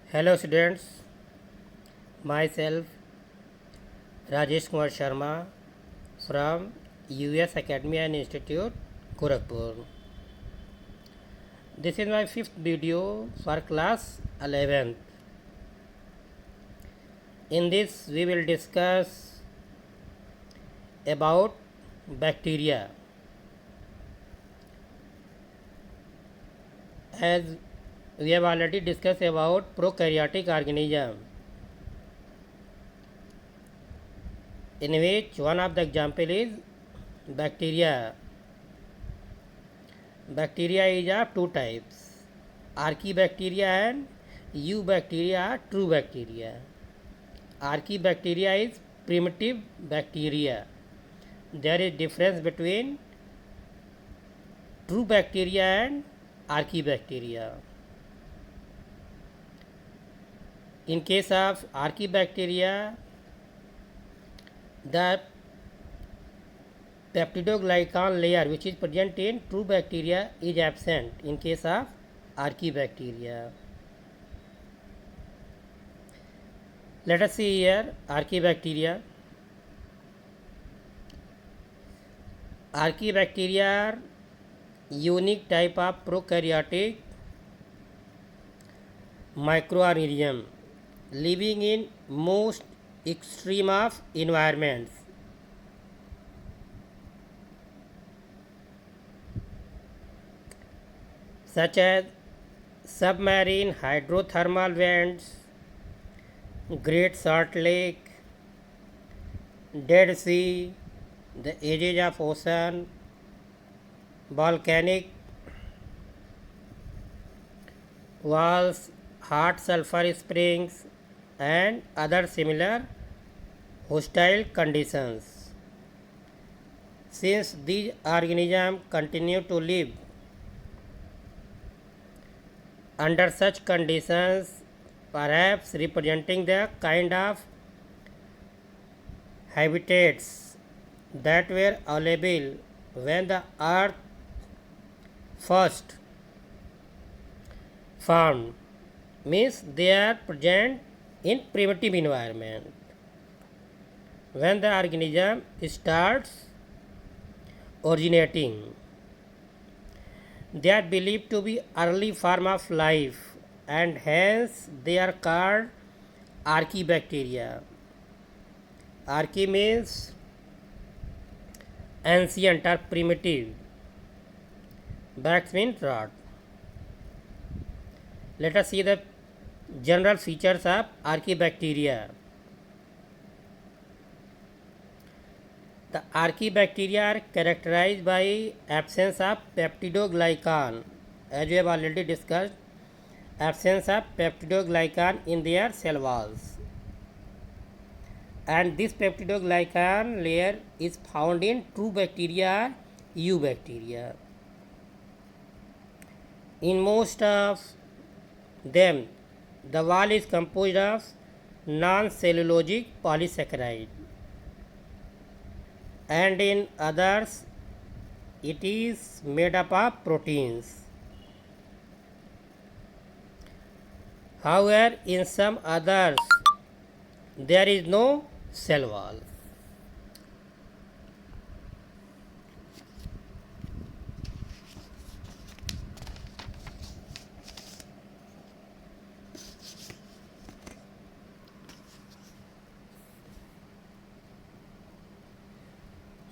Hello students, myself Rajesh Kumar Sharma from US Academy and Institute, Gorakhpur. This is my fifth video for class 11th. In this we will discuss about bacteria. As we have already discussed about prokaryotic organism, in which one of the example is bacteria. Bacteria is of two types, archaebacteria and eubacteria are true bacteria. Archaebacteria is primitive bacteria. There is difference between true bacteria and archaebacteria. In case of archaebacteria, the peptidoglycan layer which is present in true bacteria is absent in case of archaebacteria. Let us see here archaebacteria. Archaebacteria are unique type of prokaryotic microorganism living in most extreme of environments. Such as submarine hydrothermal vents, Great Salt Lake, Dead Sea, the edges of ocean, volcanic walls, hot sulfur springs, and other similar hostile conditions. Since these organisms continue to live under such conditions, perhaps representing the kind of habitats that were available when the earth first formed, means they are present in primitive environment. When the organism starts originating, they are believed to be early form of life and hence they are called archaebacteria. Archae means ancient or primitive. Bax means rot. Let us see the general features of archaebacteria. The archaebacteria are characterized by absence of peptidoglycan, as we have already discussed, absence of peptidoglycan in their cell walls. And this peptidoglycan layer is found in true bacteria, eubacteria. In most of them, the wall is composed of non-cellulosic polysaccharide, and in others it is made up of proteins. However, in some others there is no cell wall.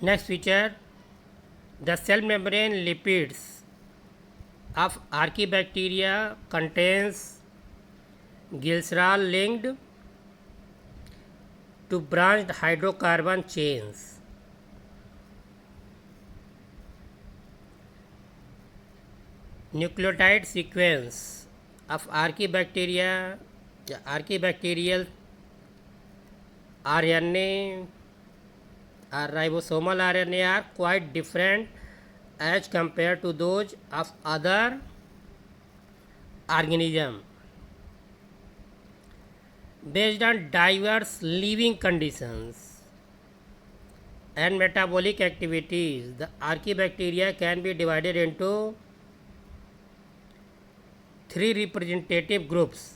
Next feature, the cell membrane lipids of archaebacteria contains glycerol linked to branched hydrocarbon chains. Nucleotide sequence of archaebacteria, the archaebacterial RNA or ribosomal RNA are quite different as compared to those of other organisms. Based on diverse living conditions and metabolic activities, the archaebacteria can be divided into three representative groups.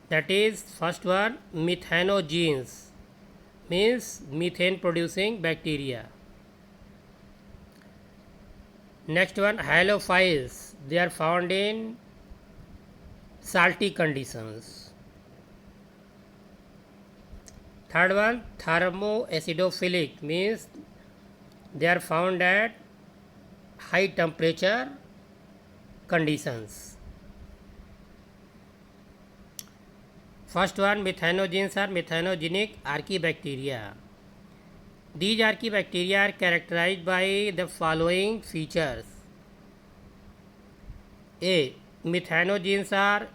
That is first one, methanogenes, means methane producing bacteria. Next one, halophiles, they are found in salty conditions. Third one, thermoacidophilic, means they are found at high temperature conditions. First one, methanogens are methanogenic archaebacteria. These archaebacteria are characterized by the following features. A. Methanogens are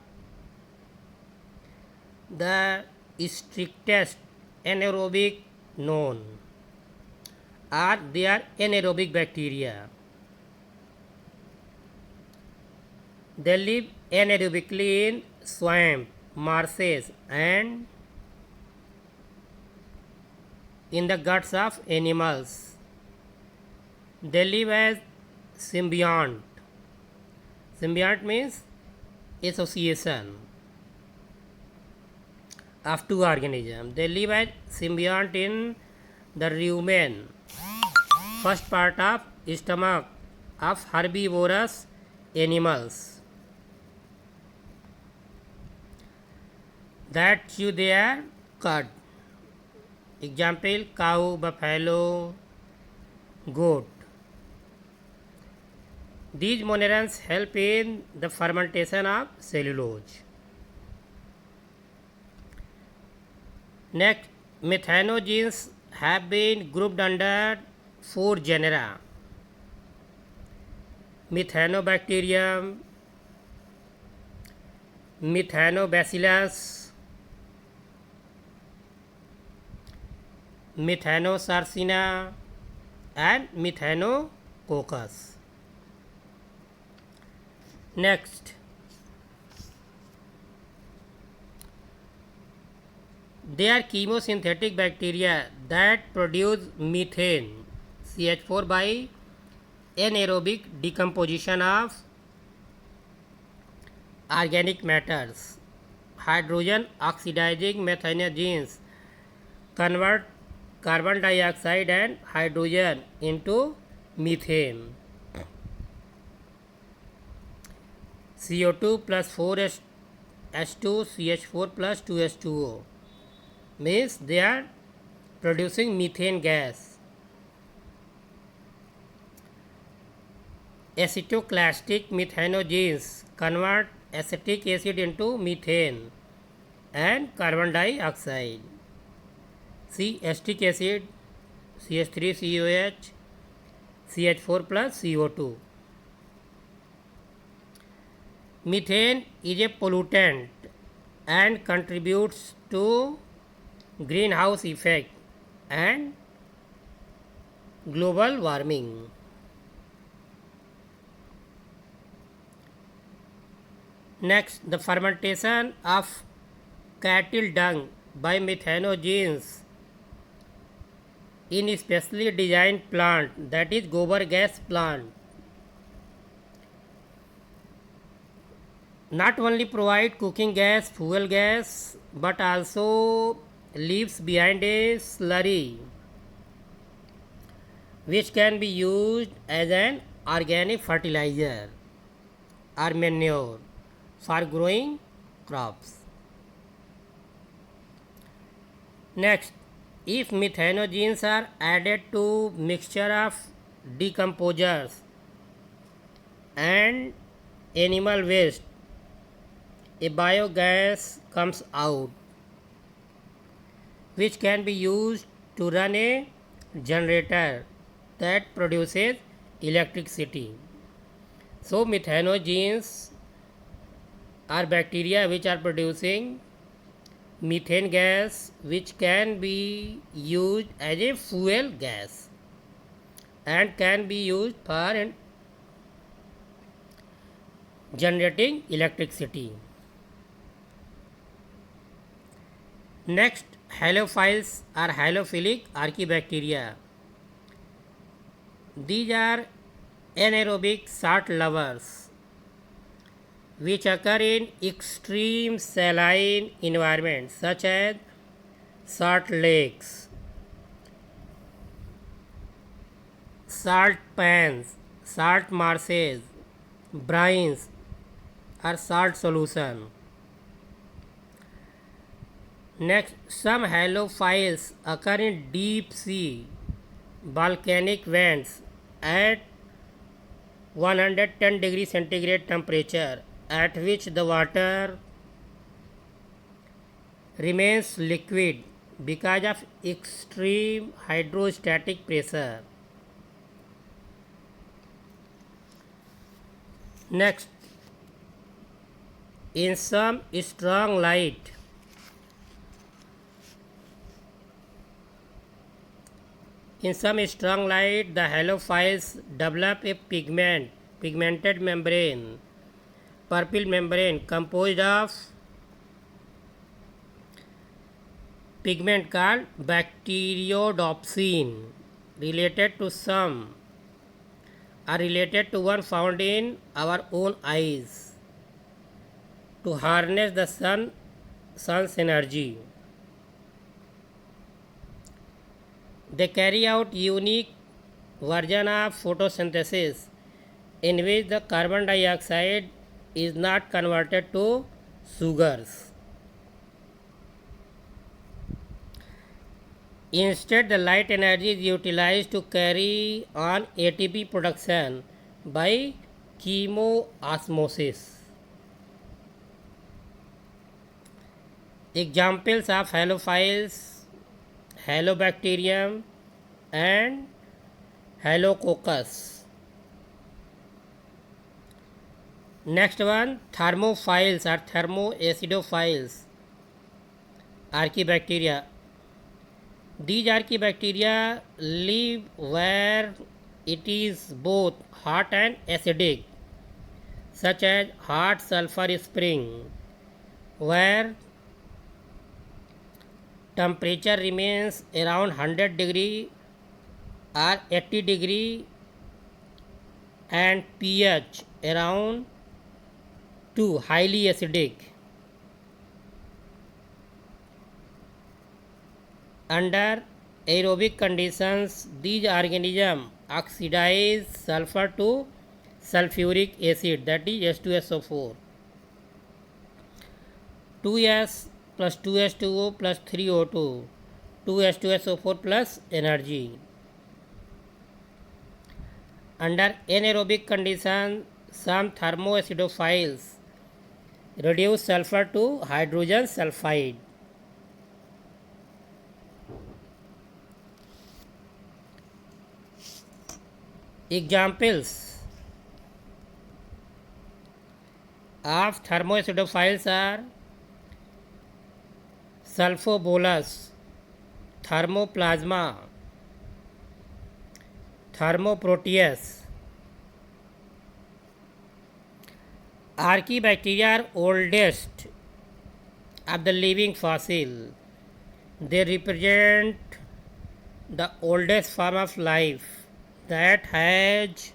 the strictest anaerobic known, or they are anaerobic bacteria. They live anaerobically in swamp, marshes, and in the guts of animals. They live as symbiont. Symbiont means association of two organisms. They live as symbiont in the rumen, first part of stomach of herbivorous animals that chew their cud. Example, cow, buffalo, goat. These monerans help in the fermentation of cellulose. Next, methanogens have been grouped under 4 genera: Methanobacterium, Methanobacillus, Methanosarcina, and Methanococcus. Next, they are chemosynthetic bacteria that produce methane CH4 by anaerobic decomposition of organic matters. Hydrogen oxidizing methanogens convert carbon dioxide and hydrogen into methane. CO2 plus 4H2 CH4 plus 2H2O means they are producing methane gas. Acetoclastic methanogens convert acetic acid into methane and carbon dioxide. See acetic acid CH3COH CH4 plus CO2. Methane is a pollutant and contributes to greenhouse effect and global warming. Next, the fermentation of cattle dung by methanogens in a specially designed plant, that is gobar gas plant, not only provide cooking gas, fuel gas, but also leaves behind a slurry which can be used as an organic fertilizer or manure for growing crops. Next, if methanogens are added to mixture of decomposers and animal waste, a biogas comes out which can be used to run a generator that produces electricity. So methanogens are bacteria which are producing methane gas which can be used as a fuel gas and can be used for generating electricity. Next, halophiles are halophilic archaebacteria. These are anaerobic salt lovers. which occur in extreme saline environments such as salt lakes, salt pans, salt marshes, brines, or salt solution. Next, some halophiles occur in deep sea volcanic vents at 110 degree centigrade temperature, at which the water remains liquid because of extreme hydrostatic pressure. Next, in some strong light, the halophiles develop a pigmented membrane, purple membrane composed of pigment called bacteriodopsin, related to one found in our own eyes, to harness the sun's energy. They carry out unique version of photosynthesis in which the carbon dioxide is not converted to sugars. Instead, the light energy is utilized to carry on ATP production by chemoosmosis. Examples of halophiles: Halobacterium and Halococcus. Next one, thermophiles or thermoacidophiles, Archaebacteria. These archaebacteria live where it is both hot and acidic, such as hot sulfur spring, where temperature remains around 100 degree or 80 degree and pH around 2, highly acidic. Under aerobic conditions, these organisms oxidize sulfur to sulfuric acid, that is H2SO4. 2S plus 2H2O plus 3O2, 2H2SO4 plus energy. Under anaerobic conditions, some thermoacidophiles reduce sulfur to hydrogen sulfide. Examples of thermoacidophiles are sulfobolus, thermoplasma, thermoproteus. Archaebacteria are oldest of the living fossil. They represent the oldest form of life that has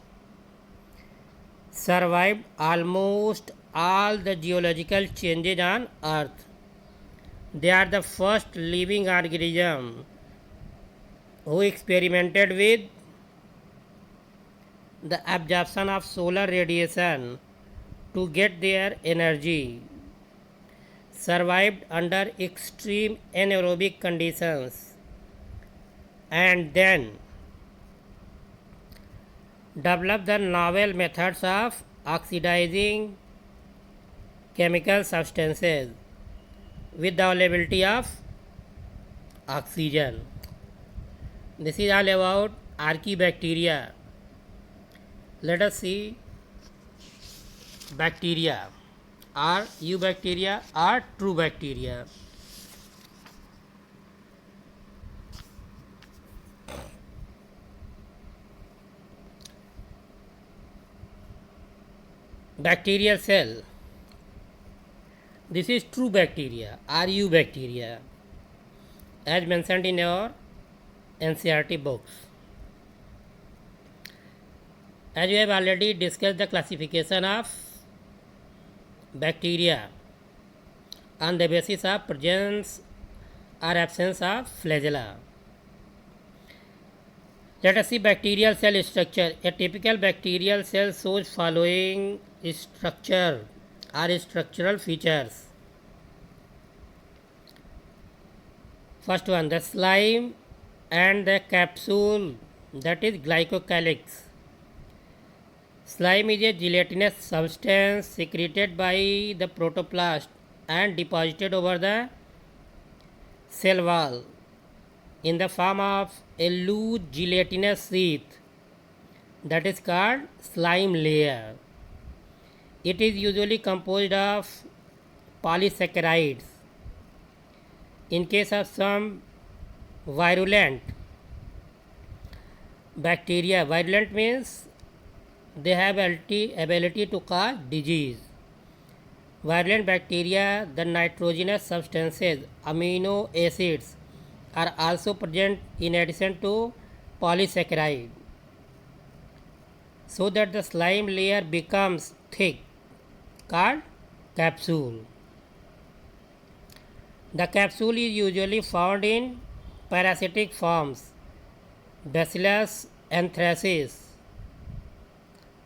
survived almost all the geological changes on Earth. They are the first living organism who experimented with the absorption of solar radiation to get their energy, survived under extreme anaerobic conditions, and then developed the novel methods of oxidizing chemical substances with the availability of oxygen. This is all about Archaebacteria. Let us see bacteria. Are eubacteria or true bacteria? Bacterial cell. This is true bacteria or eubacteria, as mentioned in our NCERT books. As we have already discussed the classification of bacteria on the basis of presence or absence of flagella. Let us see bacterial cell structure. A typical bacterial cell shows following structure or structural features. First one, the slime and the capsule, that is glycocalyx. Slime is a gelatinous substance secreted by the protoplast and deposited over the cell wall in the form of a loose gelatinous sheath that is called slime layer. It is usually composed of polysaccharides. In case of some virulent bacteria, virulent means they have ability to cause disease. Virulent bacteria, the nitrogenous substances, amino acids, are also present in addition to polysaccharide, so that the slime layer becomes thick, called capsule. The capsule is usually found in parasitic forms, Bacillus anthracis,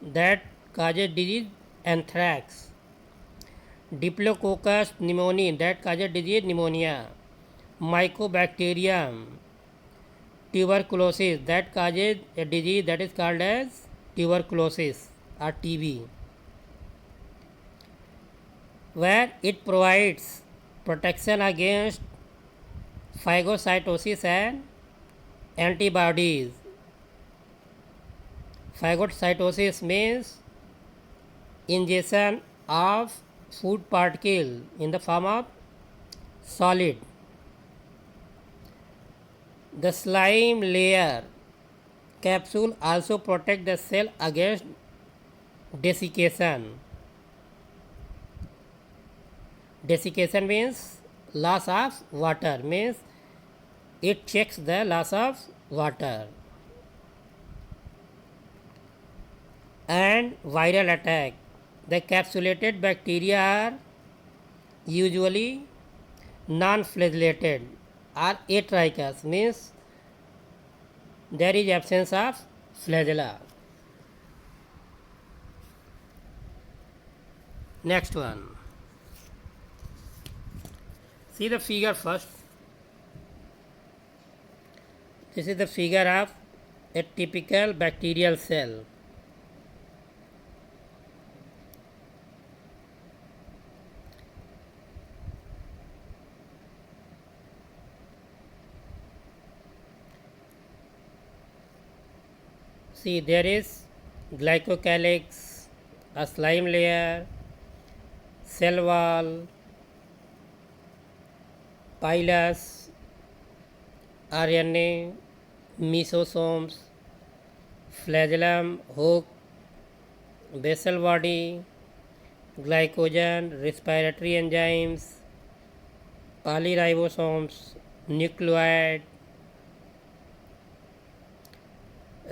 that causes disease anthrax, Diplococcus pneumoniae, that causes disease pneumonia, Mycobacterium tuberculosis, that causes a disease that is called as tuberculosis or TB, where it provides protection against phagocytosis and antibodies. Phagocytosis means ingestion of food particle in the form of solid. The slime layer capsule also protect the cell against desiccation. Desiccation means loss of water, means it checks the loss of water. And viral attack. The capsulated bacteria are usually non-flagellated or atrichous, means there is absence of flagella. Next one. See the figure first. This is the figure of a typical bacterial cell. See, there is glycocalyx, a slime layer, cell wall, pilus, RNA, mesosomes, flagellum, hook, basal body, glycogen, respiratory enzymes, polyribosomes, nucleoid,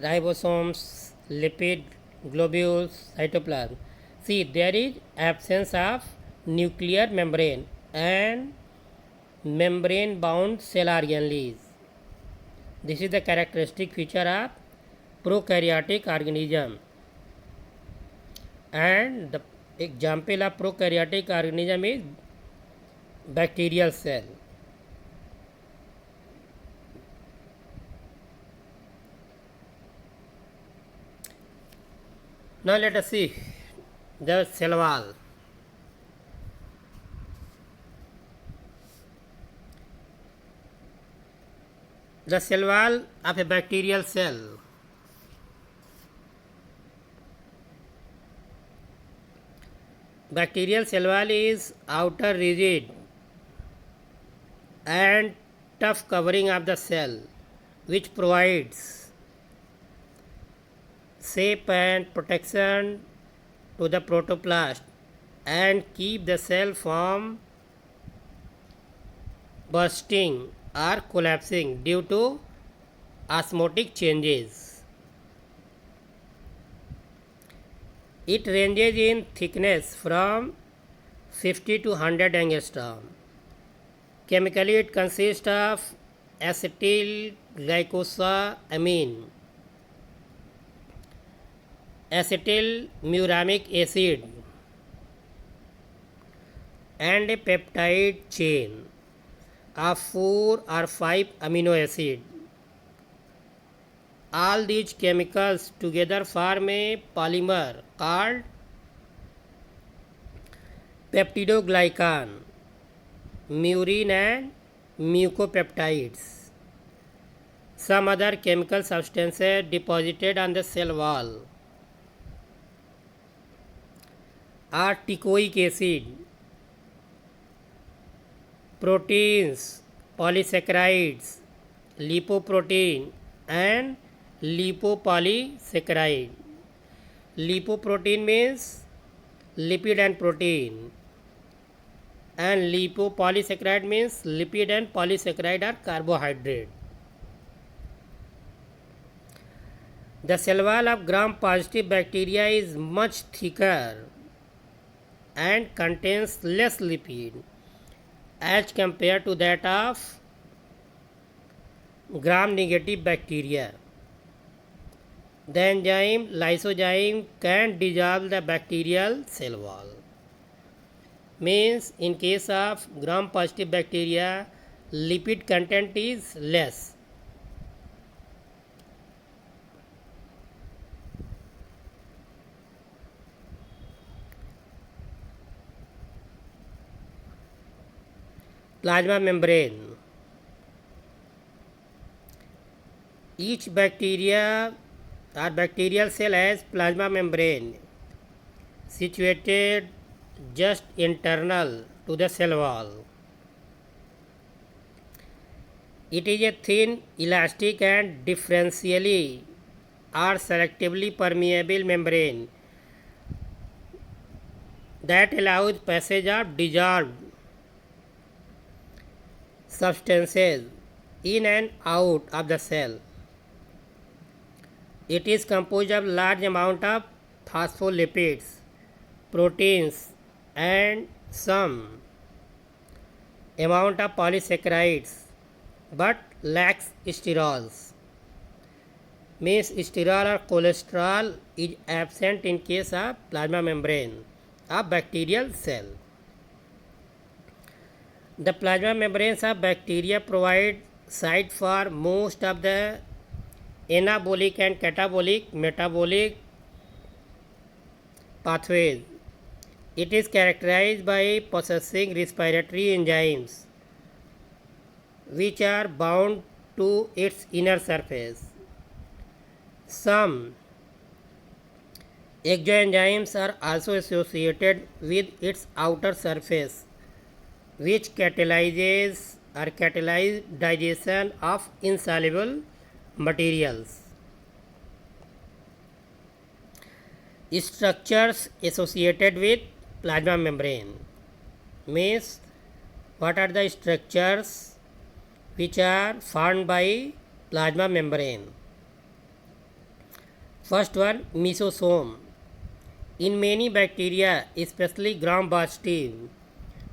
ribosomes, lipid globules, cytoplasm. See, there is absence of nuclear membrane and membrane bound cell organelles. This is the characteristic feature of prokaryotic organism. And the example of prokaryotic organism is bacterial cell. Now let us see the cell wall. The cell wall of a bacterial cell. Bacterial cell wall is outer rigid and tough covering of the cell, which provides shape and protection to the protoplast and keep the cell from bursting or collapsing due to osmotic changes. It ranges in thickness from 50 to 100 angstrom. Chemically, it consists of acetyl glycosamine, acetyl muramic acid, and a peptide chain of 4 or 5 amino acids. All these chemicals together form a polymer called peptidoglycan, murein, and mucopeptides. Some other chemical substances deposited on the cell wall are teichoic acid, proteins, polysaccharides, lipoprotein, and lipopolysaccharide. Lipoprotein means lipid and protein, and lipopolysaccharide means lipid and polysaccharide are carbohydrate. The cell wall of gram-positive bacteria is much thicker and contains less lipid as compared to that of gram-negative bacteria. The enzyme lysozyme can dissolve the bacterial cell wall. Means in case of gram-positive bacteria, lipid content is less. Plasma membrane. Each bacteria or bacterial cell has plasma membrane situated just internal to the cell wall. It is a thin, elastic, and differentially or selectively permeable membrane that allows passage of dissolved substances in and out of the cell. It is composed of large amount of phospholipids, proteins, and some amount of polysaccharides, but lacks sterols. Means sterol or cholesterol is absent in case of plasma membrane of bacterial cell. The plasma membranes of bacteria provide site for most of the anabolic and catabolic metabolic pathways. It is characterized by possessing respiratory enzymes which are bound to its inner surface. Some exoenzymes are also associated with its outer surface, which catalyze digestion of insoluble materials. Structures associated with plasma membrane means what are the structures which are formed by plasma membrane. First one, mesosome. In many bacteria, especially gram-positive,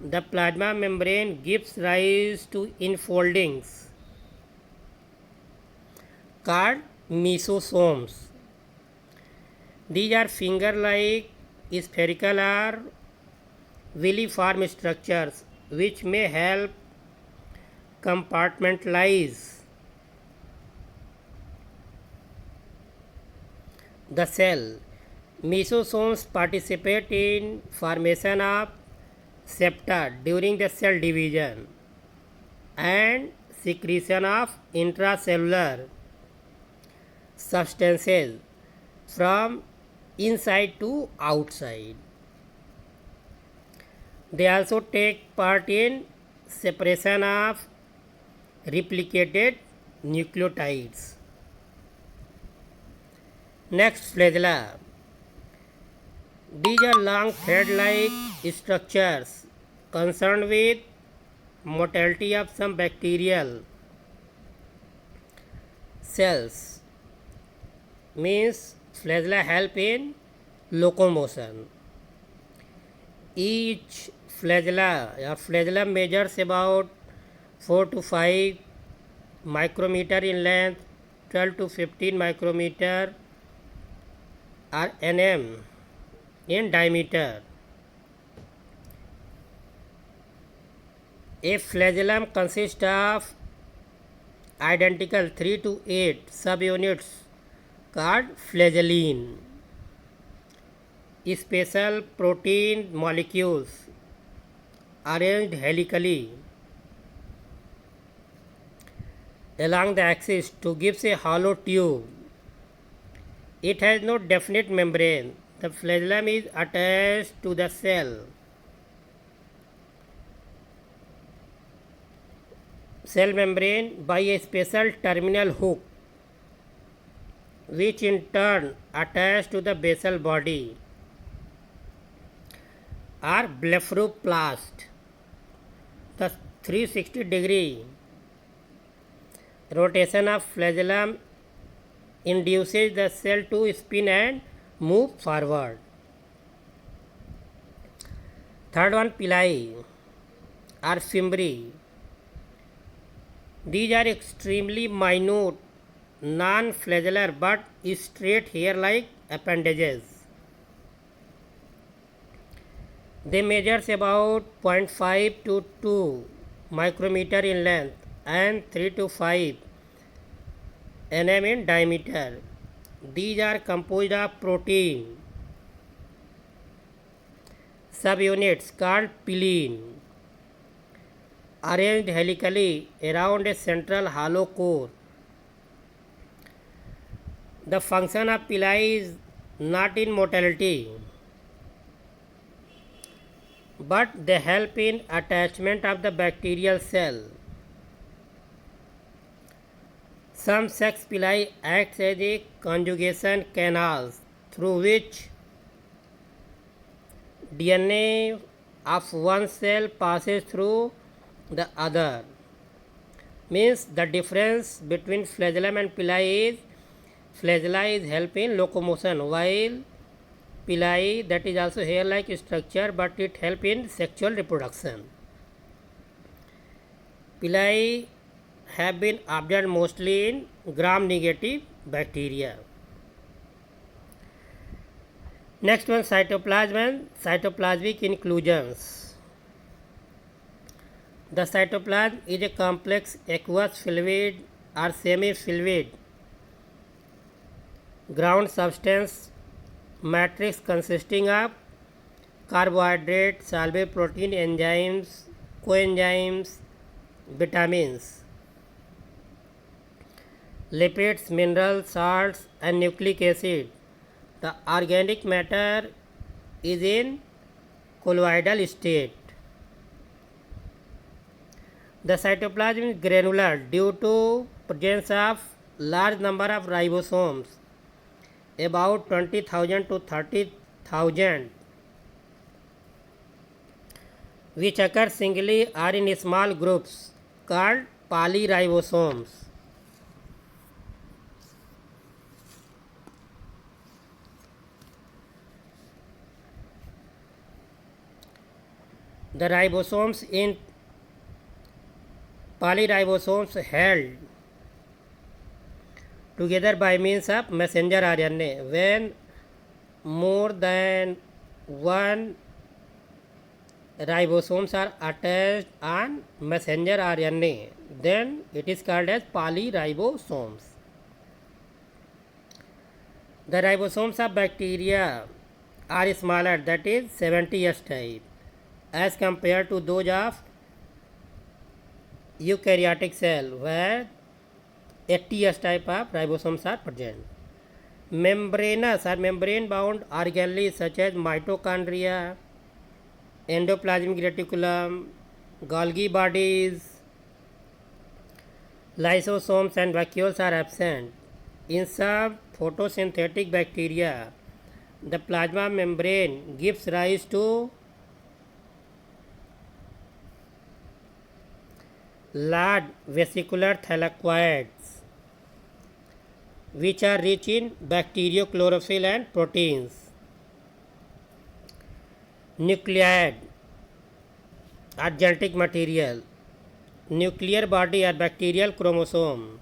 the plasma membrane gives rise to infoldings called mesosomes. These are finger-like, spherical or villiform structures which may help compartmentalize the cell. Mesosomes participate in formation of septa during the cell division and secretion of intracellular substances from inside to outside. They also take part in separation of replicated nucleotides. Next, flagella. These are long thread-like structures concerned with motility of some bacterial cells. Means flagella help in locomotion. each flagella measures about 4 to 5 micrometer in length, 12 to 15 micrometer or nm in diameter. A flagellum consists of identical 3 to 8 subunits called flagellin. Special protein molecules arranged helically along the axis to give a hollow tube. It has no definite membrane. The flagellum is attached to the cell membrane by a special terminal hook, which in turn attached to the basal body or blepharoplast. The 360-degree rotation of flagellum induces the cell to spin and move forward. Third one, pili or fimbriae. These are extremely minute, non-flagellar but straight hair-like appendages. They measure about 0.5 to 2 micrometer in length and 3 to 5 nm in diameter. These are composed of protein subunits called pili, arranged helically around a central hollow core. The function of pili is not in motility, but they help in attachment of the bacterial cell. Some sex pili acts as a conjugation canals through which DNA of one cell passes through the other. Means the difference between flagellum and pili is flagella is help in locomotion, while pili, that is also hair-like structure, but it help in sexual reproduction. Pili have been observed mostly in gram-negative bacteria. Next one, cytoplasm and cytoplasmic inclusions. The cytoplasm is a complex aqueous fluid or semi-fluid ground substance matrix consisting of carbohydrate, soluble protein, enzymes, coenzymes, vitamins, lipids, minerals, salts and nucleic acid. The organic matter is in colloidal state. The cytoplasm is granular due to presence of large number of ribosomes, about 20,000 to 30,000, which occur singly or in small groups called polyribosomes. The ribosomes in polyribosomes held together by means of messenger RNA. When more than one ribosomes are attached on messenger RNA, then it is called as polyribosomes. The ribosomes of bacteria are smaller, that is 70S type, as compared to those of eukaryotic cell, where 80S type of ribosomes are present. Membranous or membrane bound organelles such as mitochondria, endoplasmic reticulum, Golgi bodies, lysosomes and vacuoles are absent. In some photosynthetic bacteria, the plasma membrane gives rise to large vesicular thylakoids, which are rich in bacteriochlorophyll and proteins. nucleate are genetic material. Nuclear body are bacterial chromosome.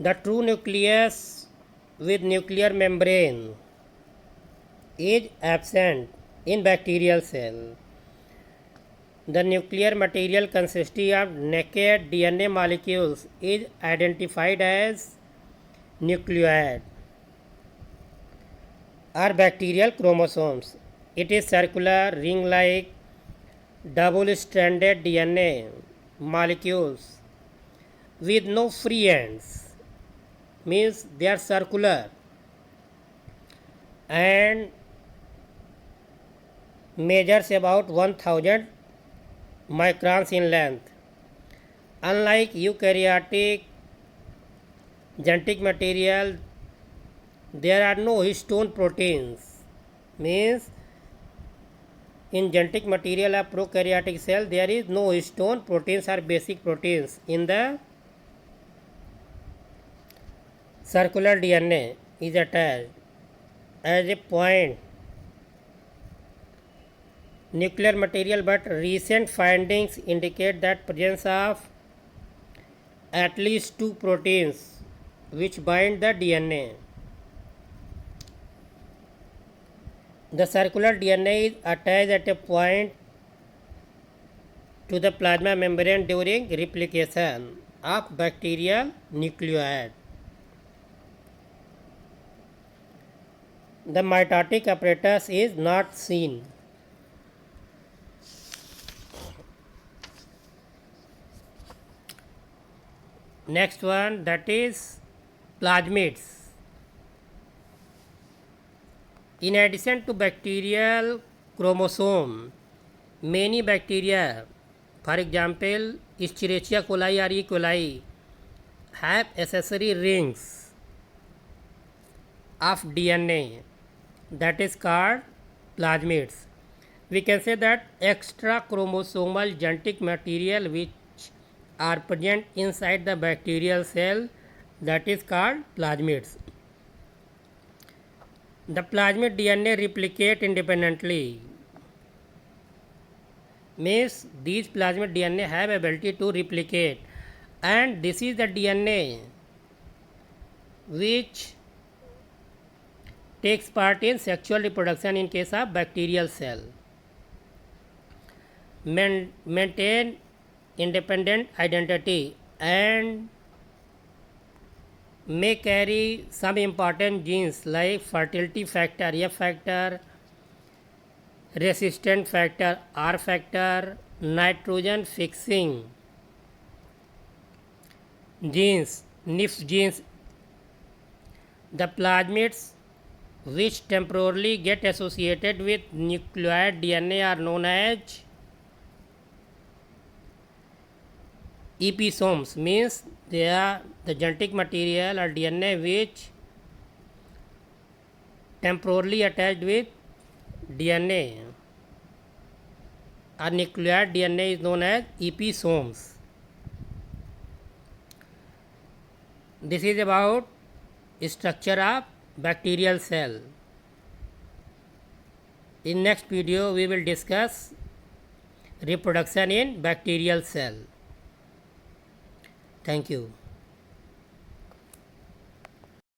The true nucleus with nuclear membrane is absent in bacterial cell. The nuclear material consisting of naked DNA molecules is identified as nucleate or bacterial chromosomes. It is circular, ring-like, double-stranded DNA molecules with no free ends, means they are circular and measures about 1000 microns in length. Unlike eukaryotic genetic material, there are no histone proteins, means in genetic material of prokaryotic cell there is no histone proteins or basic proteins. In the circular DNA is attached as a point nuclear material, but recent findings indicate that presence of at least two proteins which bind the DNA. The circular DNA is attached at a point to the plasma membrane during replication of bacterial nucleoid. The mitotic apparatus is not seen. Next one, that is plasmids. In addition to bacterial chromosome, many bacteria, for example Escherichia coli or E. coli, have accessory rings of DNA that is called plasmids. We can say that extra chromosomal genetic material which are present inside the bacterial cell, that is called plasmids. The plasmid DNA replicate independently, means these plasmid DNA have ability to replicate, and this is the DNA which takes part in sexual reproduction in case of bacterial cell. Maintain independent identity and may carry some important genes like fertility factor F factor, resistant factor R factor, nitrogen fixing genes NIF genes. The plasmids which temporarily get associated with nucleoid DNA are known as episomes, means they are the genetic material or DNA which temporarily attached with DNA or nucleoid DNA is known as episomes. This is about structure of bacterial cell. In next video we will discuss reproduction in bacterial cell. Thank you.